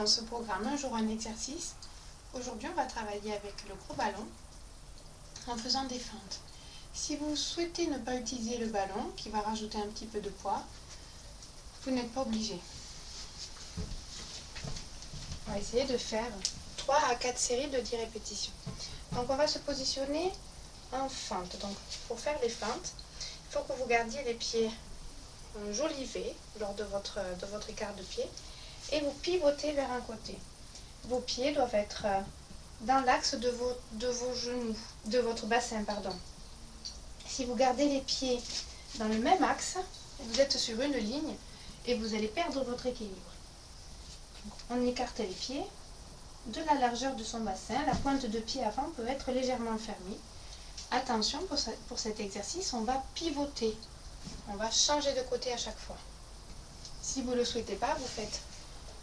dans ce programme Un jour un exercice. Aujourd'hui, on va travailler avec le gros ballon en faisant des feintes. Si vous souhaitez ne pas utiliser le ballon, qui va rajouter un petit peu de poids, vous n'êtes pas obligé. On va essayer de faire 3 à 4 séries de 10 répétitions. Donc on va se positionner en feinte. Donc pour faire les feintes, il faut que vous gardiez les pieds en joli V lors de votre écart de pied et vous pivotez vers un côté. Vos pieds doivent être dans l'axe de vos genoux, de votre bassin, pardon. Si vous gardez les pieds dans le même axe, vous êtes sur une ligne et vous allez perdre votre équilibre. On écarte les pieds de la largeur de son bassin. La pointe de pied avant peut être légèrement fermée. Attention, pour cet exercice, on va pivoter. On va changer de côté à chaque fois. Si vous ne le souhaitez pas, vous faites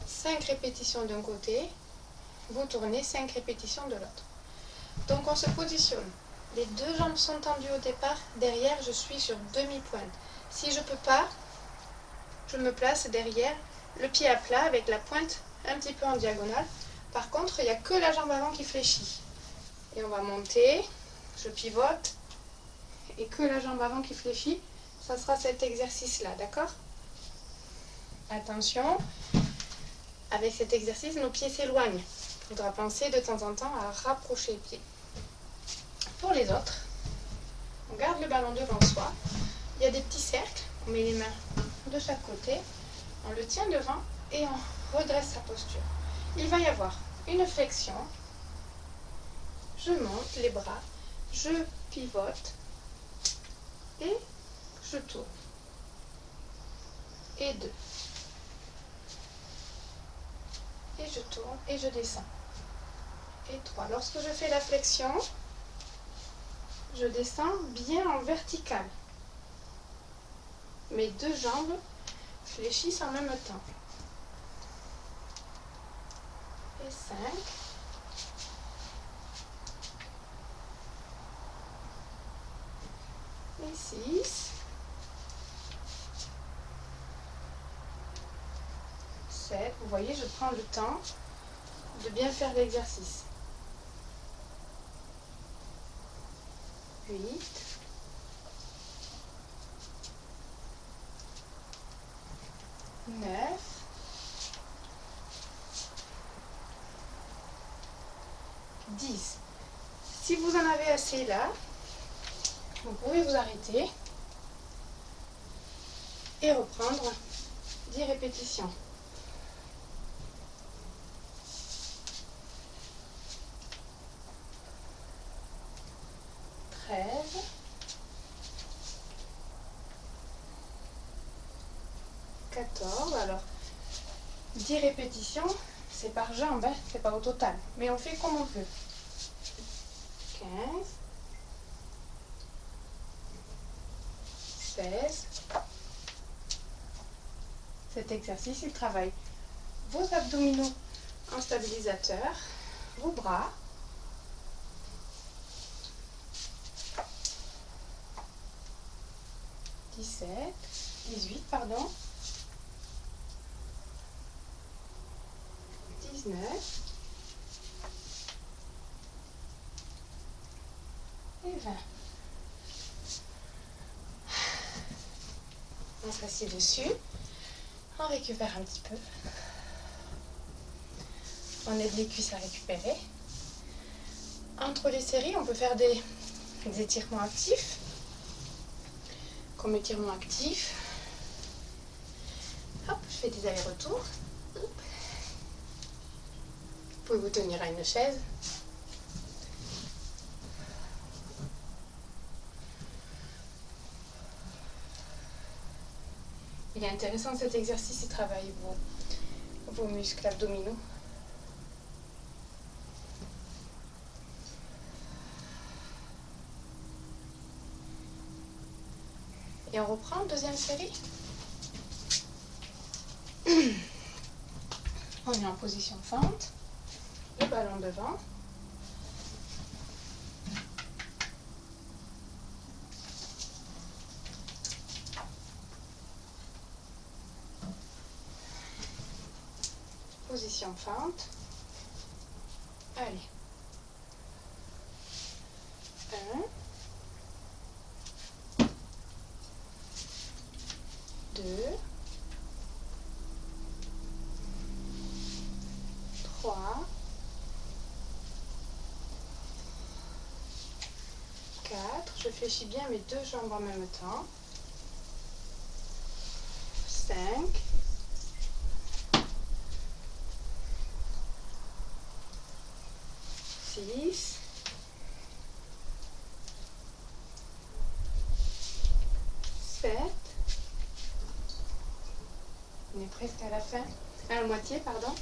5 répétitions d'un côté, vous tournez 5 répétitions de l'autre. Donc on se positionne. Les deux jambes sont tendues au départ. Derrière, je suis sur demi-pointe. Si je ne peux pas, je me place derrière, le pied à plat avec la pointe un petit peu en diagonale. Par contre, il n'y a que la jambe avant qui fléchit. Et on va monter, je pivote, et que la jambe avant qui fléchit, ça sera cet exercice-là, d'accord? Attention, avec cet exercice, nos pieds s'éloignent. Il faudra penser de temps en temps à rapprocher les pieds. Pour les autres, on garde le ballon devant soi. Il y a des petits cercles, on met les mains de chaque côté, on le tient devant et on redresse sa posture. Il va y avoir une flexion, je monte les bras, je pivote et je tourne. Et 2. Et je tourne et je descends. Et 3. Lorsque je fais la flexion, je descends bien en vertical. Mes deux jambes fléchissent en même temps. Et 5. Et 6. 7. Vous voyez, je prends le temps de bien faire l'exercice. 8. 9. 10. Si vous en avez assez là, vous pouvez vous arrêter et reprendre 10 répétitions. 13. 14. Alors, 10 répétitions, c'est par jambe, hein, c'est pas au total. Mais on fait comme on peut. 15. 16. Cet exercice, il travaille vos abdominaux en stabilisateur, vos bras. 18, pardon. 19. Et 20. On s'assied dessus. On récupère un petit peu. On aide les cuisses à récupérer. Entre les séries, on peut faire des étirements actifs. Comme étirement actif. Hop, je fais des allers-retours. Vous pouvez vous tenir à une chaise. Il est intéressant cet exercice, il travaille vos muscles abdominaux. Et on reprend, deuxième série. On est en position fente. Le ballon devant. position fente. Allez. 1, 2, 3, 4. Je fléchis bien mes deux jambes en même temps. 5. 6. 7. On est presque à la fin. À la moitié, pardon.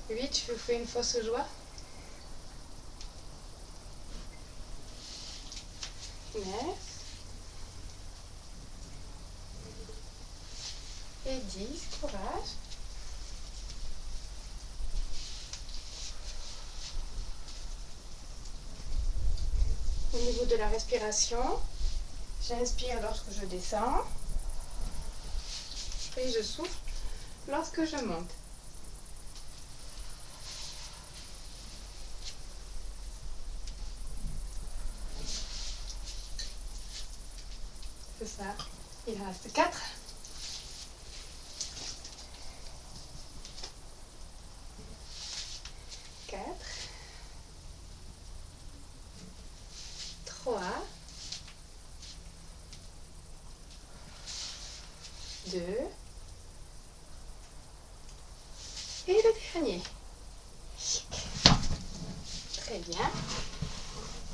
8. Je vous fais une fausse joie. 9. Et 10. Courage. Au niveau de la respiration, j'inspire lorsque je descends et je souffle lorsque je monte. C'est ça. Il en reste 4. 4. 3. 2. Et le dernier. Chic. Très bien.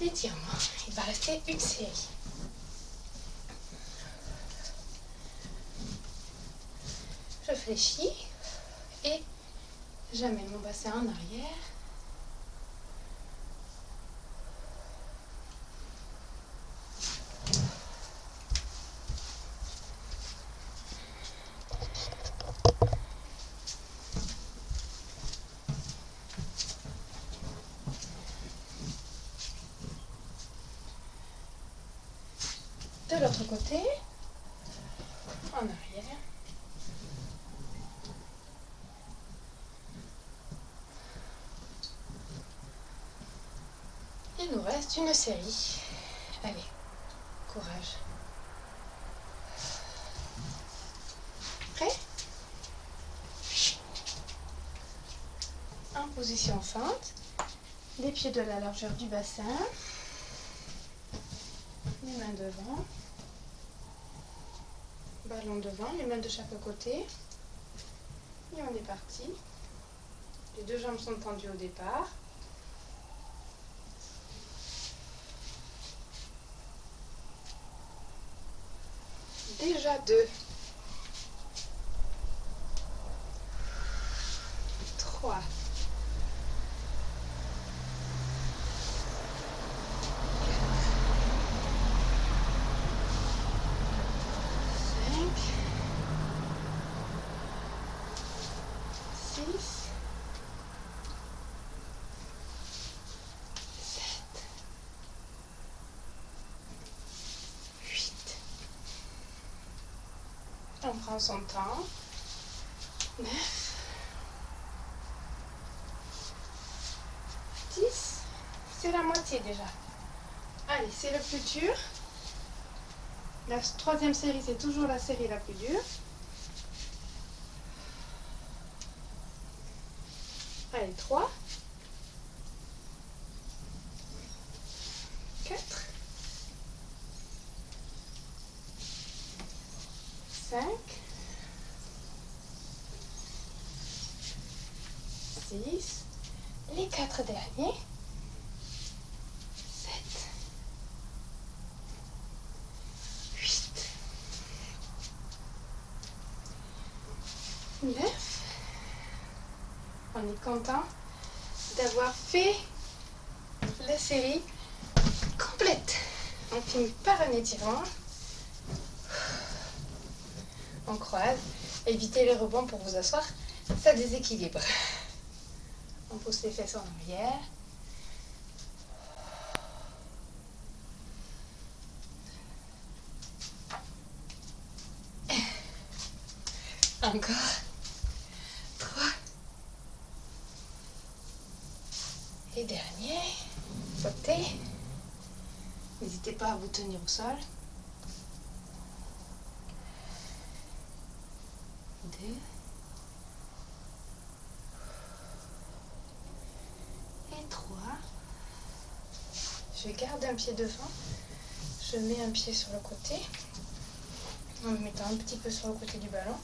Étirement. Il va rester une série. Je fléchis et j'amène mon bassin en arrière. De l'autre côté, en arrière. Il nous reste une série. Allez, courage. Prêt? En position fente, les pieds de la largeur du bassin, les mains devant, ballon devant, les mains de chaque côté. Et on est parti. Les deux jambes sont tendues au départ. Déjà 2. 3. 5. 6. 7. 8. On prend son temps. 9. 10. C'est la moitié déjà. Allez, c'est le plus dur. La troisième série, c'est toujours la série la plus dure. Allez, 3. 4. 5. 6. Les 4 derniers. 7. 8. 9. On est content d'avoir fait la série complète. On finit par un étirement. On croise. Évitez les rebonds pour vous asseoir. Ça déséquilibre. On pousse les fesses en arrière. Encore. 3, Et dernier, côté. N'hésitez pas à vous tenir au sol. 2. Et 3. Je garde un pied devant. Je mets un pied sur le côté. En me mettant un petit peu sur le côté du ballon.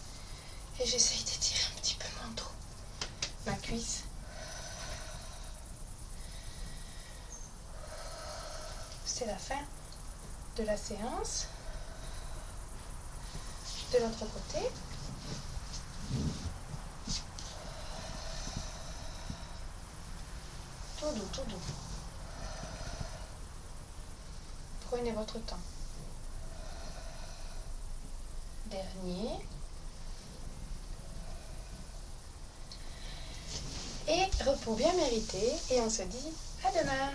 Et j'essaye d'étirer un petit peu mon dos. Ma cuisse. C'est la fin de la séance. De l'autre côté. Tout doux, tout doux. Prenez votre temps. Dernier. Et repos bien mérité. Et on se dit à demain.